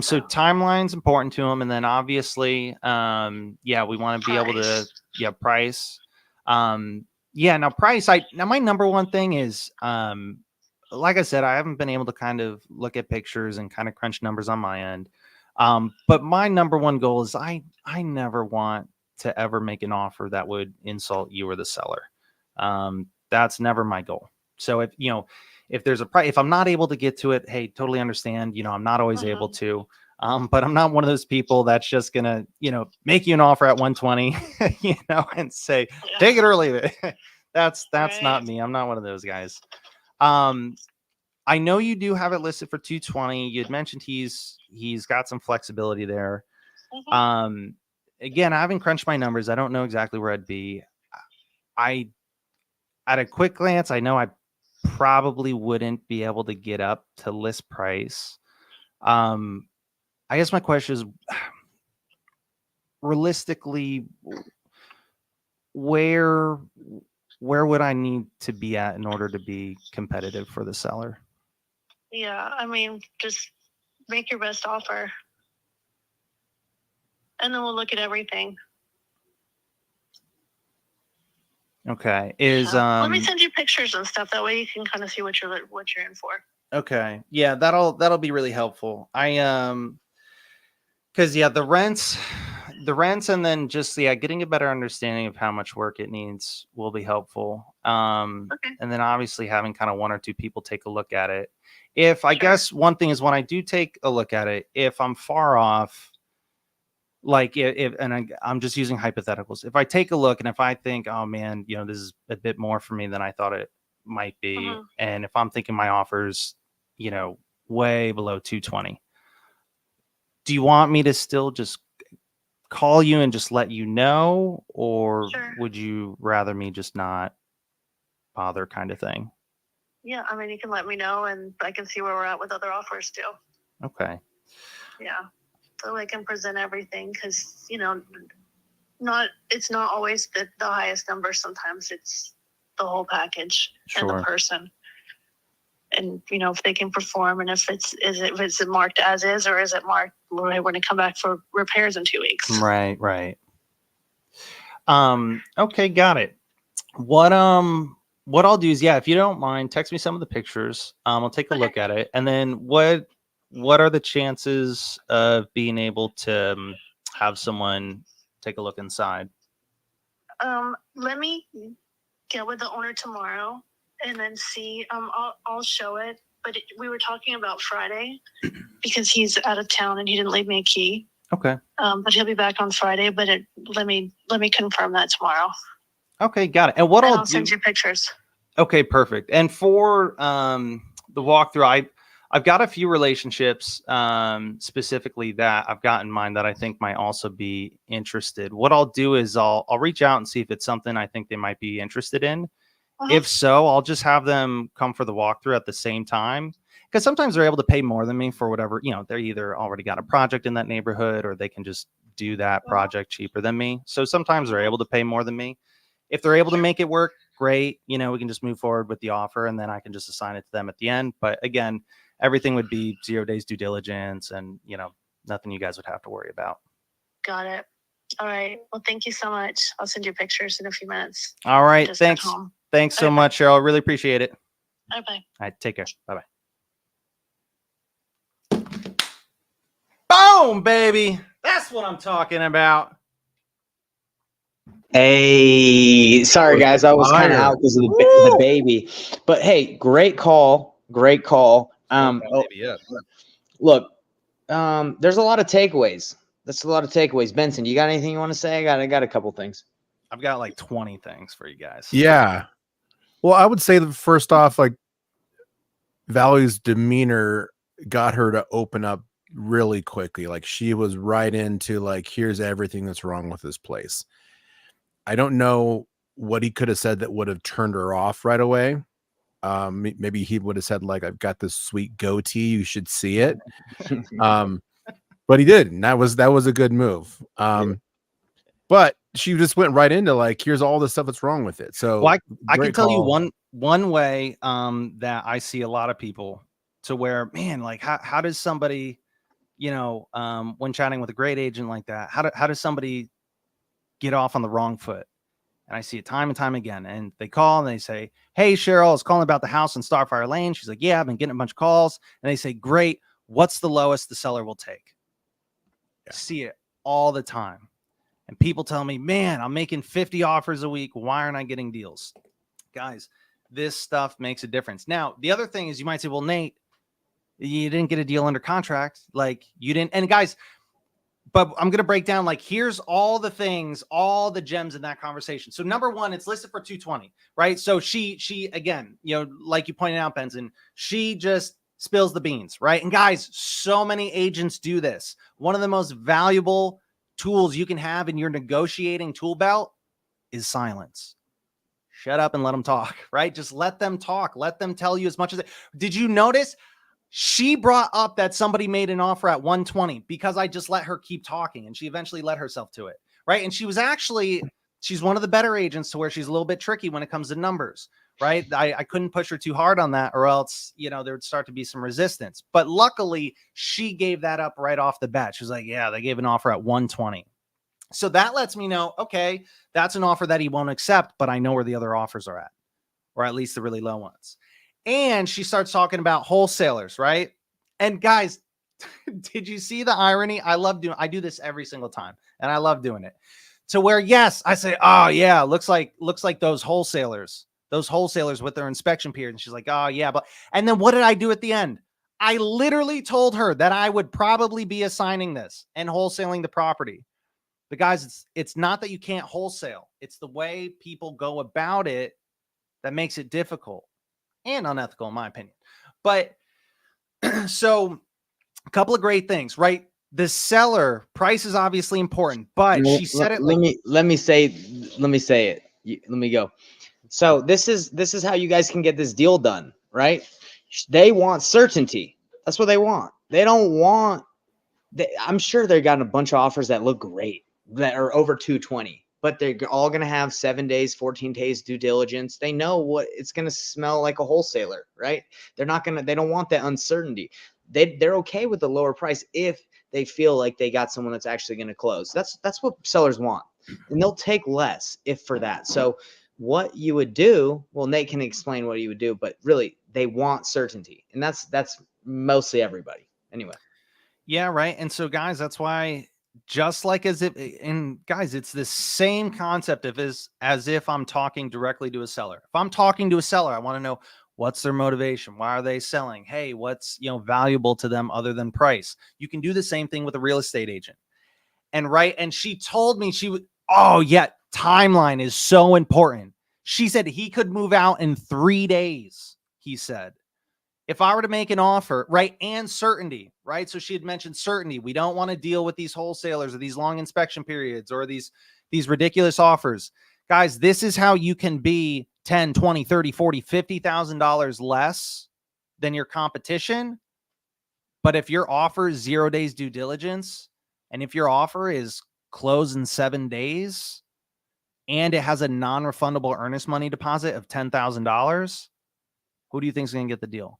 So timeline's important to him, and then obviously, yeah, we want to be able to, price. Now price. Now my number one thing is, like I said, I haven't been able to kind of look at pictures and kind of crunch numbers on my end. But my number one goal is I never want to ever make an offer that would insult you or the seller. That's never my goal. So if there's a price, if I'm not able to get to it, hey, totally understand. You know, I'm not always able to. But I'm not one of those people that's just gonna, make you an offer at 120, and say, take it or leave it. That's right. Not me. I'm not one of those guys. I know you do have it listed for 220. You'd mentioned he's got some flexibility there. Again, I haven't crunched my numbers. I don't know exactly where I'd be. At a quick glance, I know I probably wouldn't be able to get up to list price. I guess my question is, realistically, where would I need to be at in order to be competitive for the seller? Yeah, I mean, just make your best offer. And then we'll look at everything. Okay. Let me send you pictures and stuff. That way you can kind of see what you're in for. Okay. Yeah, that'll be really helpful. Because the rents, and then just getting a better understanding of how much work it needs will be helpful. Okay. And then obviously having kind of one or two people take a look at it. If I guess one thing is when I do take a look at it, if I'm far off, like I'm just using hypotheticals. If I take a look and if I think, oh man, this is a bit more for me than I thought it might be, and if I'm thinking my offer's, way below 220, do you want me to still just call you and just let you know, or would you rather me just not bother, kind of thing? Yeah, I mean, you can let me know and I can see where we're at with other offers too. Okay. Yeah. So I can present everything because, it's not always the highest number. Sometimes it's the whole package and the person. And, if they can perform, and if it's marked as is, or is it marked when I want to come back for repairs in 2 weeks? Right. Okay, got it. What I'll do is, if you don't mind, text me some of the pictures. I'll take a look at it. And then what are the chances of being able to have someone take a look inside? Let me get with the owner tomorrow and then see. I'll show it. But we were talking about Friday because he's out of town and he didn't leave me a key. Okay. But he'll be back on Friday. But let me confirm that tomorrow. Okay, got it. And I'll send you pictures. Okay, perfect. And for the walkthrough, I've got a few relationships specifically that I've got in mind that I think might also be interested. What I'll do is I'll reach out and see if it's something I think they might be interested in. If so, I'll just have them come for the walkthrough at the same time, because sometimes they're able to pay more than me for whatever, they're either already got a project in that neighborhood or they can just do that project cheaper than me. So sometimes they're able to pay more than me. If they're able to make it work, great. We can just move forward with the offer and then I can just assign it to them at the end. But again, everything would be 0 days due diligence and, nothing you guys would have to worry about. Got it. All right. Well, thank you so much. I'll send you pictures in a few minutes. All right. Thanks. Thanks so much, Cheryl. Really appreciate it. Bye-bye. All right. Take care. Bye-bye. Boom, baby. That's what I'm talking about. Hey, sorry guys, I was kind of out because of the baby. But hey, great call. Great call. Look, there's a lot of takeaways. That's a lot of takeaways. Benson, you got anything you want to say? I got a couple things. I've got like 20 things for you guys. Yeah. Well, I would say that first off, like Value's demeanor got her to open up really quickly. Like she was right into like, here's everything that's wrong with this place. I don't know what he could have said that would have turned her off right away. Maybe he would have said like, I've got this sweet goatee, you should see it. But he did, and that was a good move. But she just went right into like, here's all the stuff that's wrong with it. So well, I can tell you one way that I see a lot of people to where, man, like how does somebody, you know, when chatting with a great agent like that, how does somebody get off on the wrong foot? And I see it time and time again. And they call and they say, hey, Cheryl, I was calling about the house in Starfire Lane. She's like, yeah, I've been getting a bunch of calls. And they say, great. What's the lowest the seller will take? Yeah. See it all the time. And people tell me, man, I'm making 50 offers a week. Why aren't I getting deals? Guys, this stuff makes a difference. Now, the other thing is you might say, well, Nate, you didn't get a deal under contract. Like you didn't. And guys, but I'm going to break down, like, here's all the things, all the gems in that conversation. So number one, it's listed for 220, right? So she, again, you know, like you pointed out, Benson, she just spills the beans, right? And guys, so many agents do this. One of the most valuable tools you can have in your negotiating tool belt is silence. Shut up and let them talk, right? Just let them talk. Let them tell you as much as did you notice? She brought up that somebody made an offer at 120 because I just let her keep talking, and she eventually let herself to it. Right. And she was actually, she's one of the better agents to where she's a little bit tricky when it comes to numbers. Right. I couldn't push her too hard on that, or else, you know, there would start to be some resistance. But luckily she gave that up right off the bat. She was like, yeah, they gave an offer at 120. So that lets me know, okay, that's an offer that he won't accept, but I know where the other offers are at, or at least the really low ones. And she starts talking about wholesalers, right? And guys, did you see the irony? I do this every single time, and I love doing it. To where, yes, I say, oh yeah, looks like those wholesalers with their inspection period. And she's like, oh yeah, and then what did I do at the end? I literally told her that I would probably be assigning this and wholesaling the property. But guys, it's not that you can't wholesale. It's the way people go about it that makes it difficult and unethical, in my opinion. But so a couple of great things, right? The seller price is obviously important, but she said it. Let me say it. Let me go. So this is how you guys can get this deal done, right? They want certainty. That's what they want. They don't want. I'm sure they got a bunch of offers that look great that are over 220. But they're all going to have 7 days, 14 days due diligence. They know what it's going to smell like a wholesaler, right? They don't want that uncertainty. They're okay with the lower price if they feel like they got someone that's actually going to close. That's what sellers want. And they'll take less if for that. So what you would do, well, Nate can explain what you would do, but really they want certainty. And that's mostly everybody anyway. Yeah. Right. And so guys, that's why, just like and guys, it's the same concept as if I'm talking directly to a seller. If I'm talking to a seller, I want to know what's their motivation. Why are they selling? Hey, what's, valuable to them other than price? You can do the same thing with a real estate agent. And right. And she told me she would, oh yeah, timeline is so important. She said he could move out in 3 days. He said, if I were to make an offer, right, and certainty, right? So she had mentioned certainty. We don't want to deal with these wholesalers or these long inspection periods or these ridiculous offers. Guys, this is how you can be 10, 20, 30, 40, $50,000 less than your competition. But if your offer is 0 days due diligence, and if your offer is close in 7 days, and it has a non-refundable earnest money deposit of $10,000, who do you think is going to get the deal?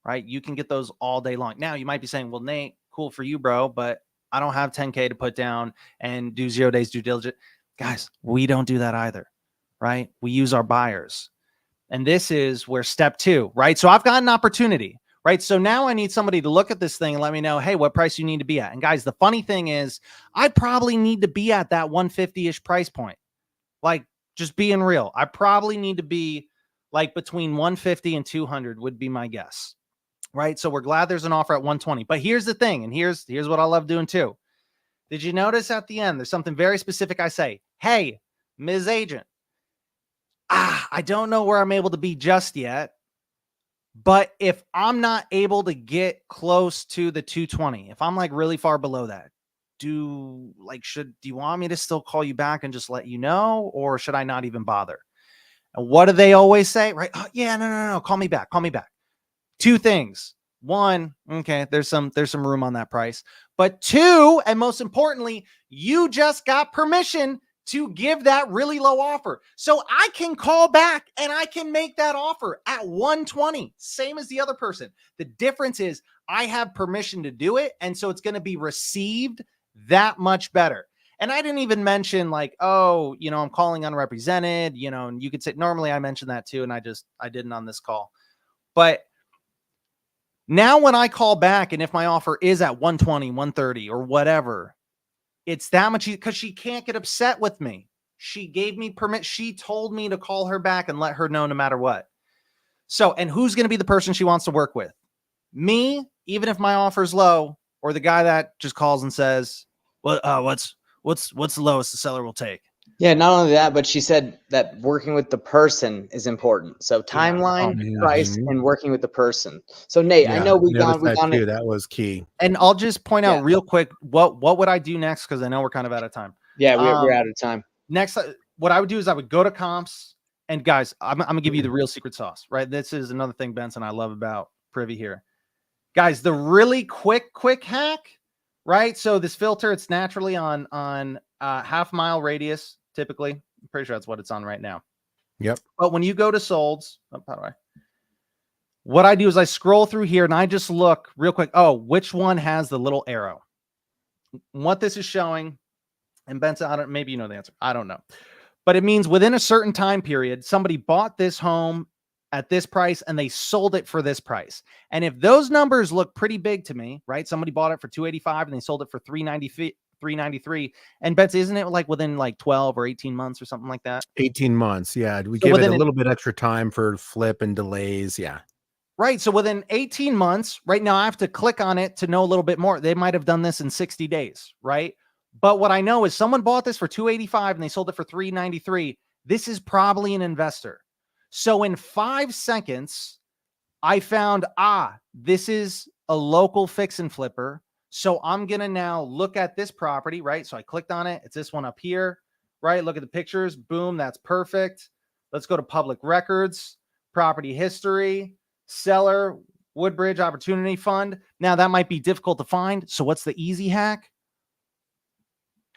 Right? You can get those all day long. Now you might be saying, well, Nate, cool for you, bro, but I don't have 10K to put down and do 0 days due diligence. Guys, we don't do that either, right? We use our buyers. And this is where step 2, right? So I've got an opportunity, right? So now I need somebody to look at this thing and let me know, hey, what price you need to be at. And guys, the funny thing is I probably need to be at that 150-ish price point. Like, just being real. I probably need to be like between 150 and 200 would be my guess. Right. So we're glad there's an offer at 120. But here's the thing. And here's what I love doing too. Did you notice at the end, there's something very specific I say, hey, Ms. Agent, I don't know where I'm able to be just yet. But if I'm not able to get close to the 220, if I'm like really far below that, do you want me to still call you back and just let you know? Or should I not even bother? And what do they always say? Right. Oh, yeah, no. Call me back. Two things. One, okay, there's some room on that price. But two, and most importantly, you just got permission to give that really low offer. So I can call back and I can make that offer at 120, same as the other person. The difference is I have permission to do it. And so it's going to be received that much better. And I didn't even mention like, oh, I'm calling unrepresented, and you could say, normally I mention that too. And I didn't on this call, but now when I call back and if my offer is at 120, 130 or whatever, it's that much because she can't get upset with me. She gave me permit. She told me to call her back and let her know no matter what. So, and who's going to be the person she wants to work with? Me, even if my offer is low, or the guy that just calls and says, well, what's the lowest the seller will take? Yeah, not only that, but she said that working with the person is important. So timeline, price, and working with the person. So Nate, I know we got too. That was key. And I'll just point out real quick, what would I do next? Because I know we're kind of out of time. Yeah, we're out of time. Next, what I would do is I would go to comps. And guys, I'm going to give you the real secret sauce, right? This is another thing, Benson, I love about Privy here. Guys, the really quick hack, right? So this filter, it's naturally on half-mile radius. Typically, I'm pretty sure that's what it's on right now. Yep. But when you go to solds, what I do is I scroll through here and I just look real quick. Oh, which one has the little arrow? What this is showing, and Benson, maybe you know the answer. I don't know. But it means within a certain time period, somebody bought this home at this price and they sold it for this price. And if those numbers look pretty big to me, right? Somebody bought it for $285 and they sold it for $393. And Betsy, isn't it like within like 12 or 18 months or something like that? 18 months. Yeah. We give it a little bit extra time for flip and delays. Yeah. Right. So within 18 months, right now I have to click on it to know a little bit more. They might have done this in 60 days. Right. But what I know is someone bought this for $285 and they sold it for $393. This is probably an investor. So in 5 seconds, I found, this is a local fix and flipper. So I'm going to now look at this property, right? So I clicked on it. It's this one up here, right? Look at the pictures. Boom. That's perfect. Let's go to public records, property history, seller, Woodbridge Opportunity Fund. Now that might be difficult to find. So what's the easy hack?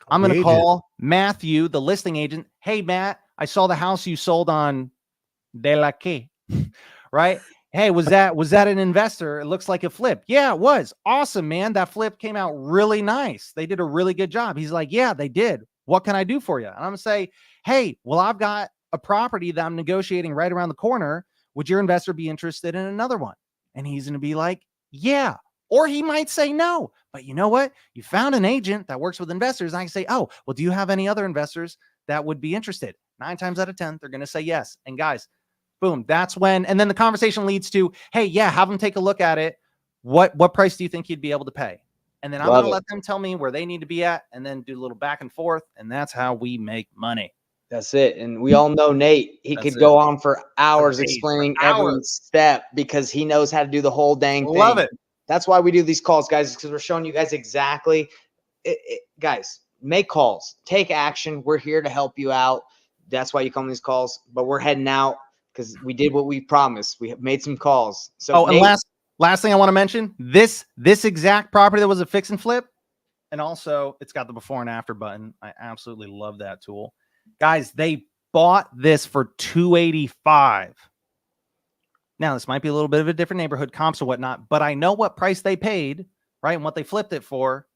I'm going to call Matthew, the listing agent. Hey, Matt, I saw the house you sold on De La Quay, right? Hey, was that an investor? It looks like a flip. Yeah, it was. Awesome, man. That flip came out really nice. They did a really good job. He's like, yeah, they did. What can I do for you? And I'm going to say, hey, well, I've got a property that I'm negotiating right around the corner. Would your investor be interested in another one? And he's going to be like, yeah. Or he might say no. But you know what? You found an agent that works with investors. And I can say, oh, well, do you have any other investors that would be interested? 9 times out of 10, they're going to say yes. And guys, boom, that's when, and then the conversation leads to, hey, yeah, have them take a look at it. What price do you think you'd be able to pay? And then I'm going to let them tell me where they need to be at and then do a little back and forth. And that's how we make money. That's it. And we all know Nate, he could go on for hours explaining every step because he knows how to do the whole dang thing. Love it. That's why we do these calls, guys, because we're showing you guys exactly. Guys, make calls. Take action. We're here to help you out. That's why you come on these calls. But we're heading out because we did what we promised. We have made some calls. So Nate, and last thing I want to mention, this exact property that was a fix and flip, and also it's got the before and after button. I absolutely love that tool. Guys, they bought this for $285. Now, this might be a little bit of a different neighborhood, comps or whatnot, but I know what price they paid, right? And what they flipped it for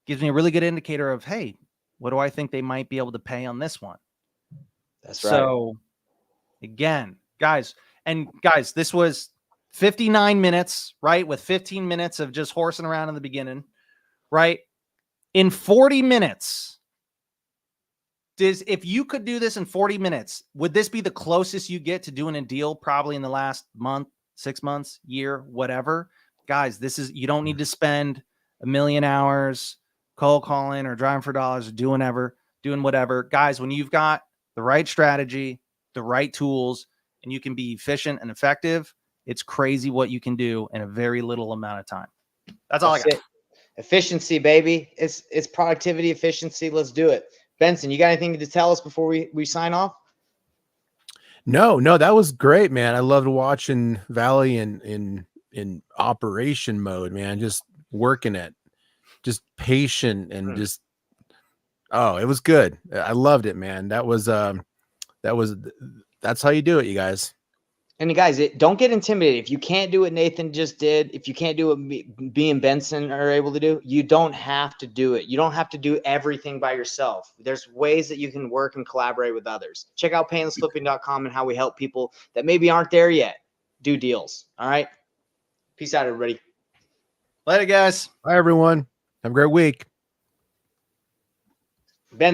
gives me a really good indicator of, hey, what do I think they might be able to pay on this one? That's right. So, again, guys, this was 59 minutes, right? With 15 minutes of just horsing around in the beginning, right? In 40 minutes, If you could do this in 40 minutes, would this be the closest you get to doing a deal probably in the last month, 6 months, year, whatever? Guys, you don't need to spend a million hours cold calling or driving for dollars or doing whatever. Guys, when you've got the right strategy, the right tools, and you can be efficient and effective, it's crazy what you can do in a very little amount of time. That's all I got. Efficiency, baby. It's productivity, efficiency. Let's do it. Benson, you got anything to tell us before we sign off? No, that was great, man. I loved watching Valley in operation mode, man. Just working it, just patient and just, oh, it was good. I loved it, man. That's how you do it, you guys. And guys, don't get intimidated. If you can't do what Nathan just did, if you can't do what me and Benson are able to do, you don't have to do it. You don't have to do everything by yourself. There's ways that you can work and collaborate with others. Check out painlessflipping.com and how we help people that maybe aren't there yet do deals. All right. Peace out, everybody. Later, guys. Bye, everyone. Have a great week. Benson.